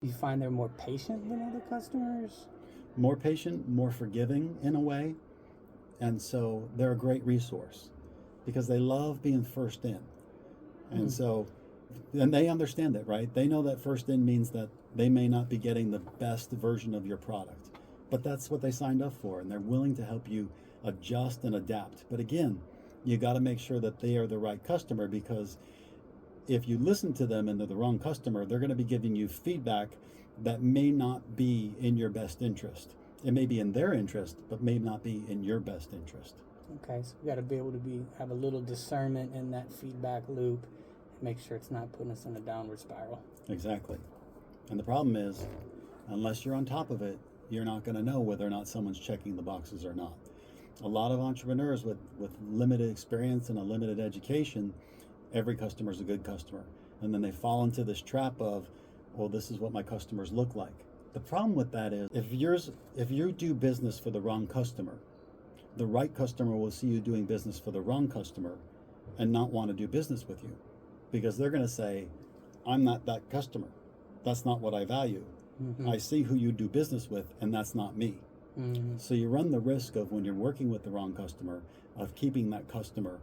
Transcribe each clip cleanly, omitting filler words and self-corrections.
You find they're more patient than other customers? More patient, more forgiving in a way. And so they're a great resource because they love being first in. And so, and they understand it, right? They know that first in means that they may not be getting the best version of your product, but that's what they signed up for. And they're willing to help you adjust and adapt. But again, you got to make sure that they are the right customer, because if you listen to them and they're the wrong customer, they're going to be giving you feedback that may not be in your best interest. It may be in their interest, but may not be in your best interest. Okay, so we got to be able to have a little discernment in that feedback loop and make sure it's not putting us in a downward spiral. Exactly. And the problem is, unless you're on top of it, you're not going to know whether or not someone's checking the boxes or not. A lot of entrepreneurs with limited experience and a limited education, every customer is a good customer. And then they fall into this trap of, well, this is what my customers look like. The problem with that is if you do business for the wrong customer, the right customer will see you doing business for the wrong customer and not want to do business with you, because they're going to say, I'm not that customer. That's not what I value. I see who you do business with, and that's not me. So you run the risk of, when you're working with the wrong customer, of keeping that customer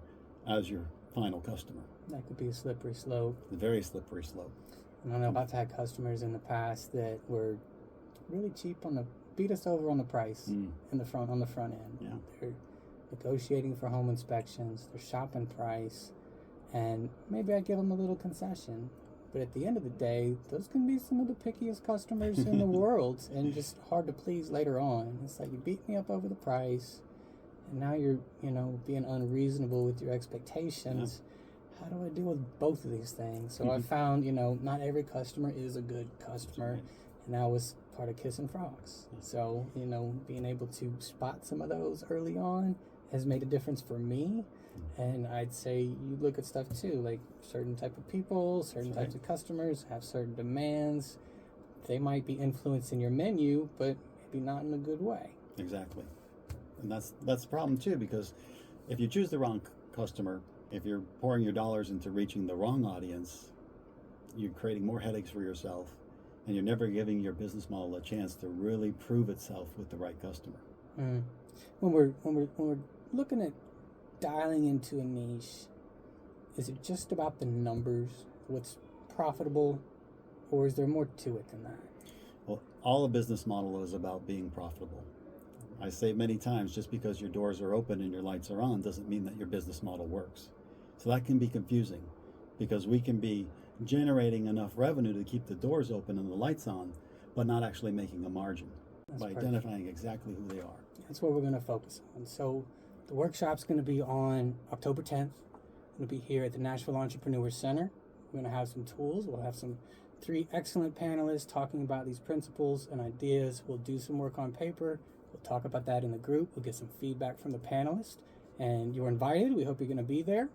as your final customer. That could be a slippery slope. A very slippery slope. And I know I've had customers in the past that were really cheap beat us over on the price on the front end. Yeah. They're negotiating for home inspections, they're shopping price, and maybe I give them a little concession. But at the end of the day, those can be some of the pickiest customers in the world, and just hard to please later on. It's like, you beat me up over the price, and now you're, being unreasonable with your expectations. Yeah. How do I deal with both of these things? So I found, not every customer is a good customer, right. And that was part of kissing frogs. Yeah. So, being able to spot some of those early on has made a difference for me. And I'd say you look at stuff too, like certain type of people, certain types of customers have certain demands. They might be influencing your menu, but maybe not in a good way. Exactly. And that's the problem too, because if you choose the wrong customer, if you're pouring your dollars into reaching the wrong audience, you're creating more headaches for yourself, and you're never giving your business model a chance to really prove itself with the right customer. When we're looking at dialing into a niche, is it just about the numbers, what's profitable, or is there more to it than that? Well, all a business model is about being profitable. I say many times, just because your doors are open and your lights are on doesn't mean that your business model works. So that can be confusing, because we can be generating enough revenue to keep the doors open and the lights on, but not actually making a margin. That's by perfect. Identifying exactly who they are. That's what we're going to focus on. So the workshop's going to be on October 10th. We're going to be here at the Nashville Entrepreneur Center. We're going to have some tools. We'll have 3 excellent panelists talking about these principles and ideas. We'll do some work on paper. We'll talk about that in the group. We'll get some feedback from the panelists. And you're invited. We hope you're going to be there.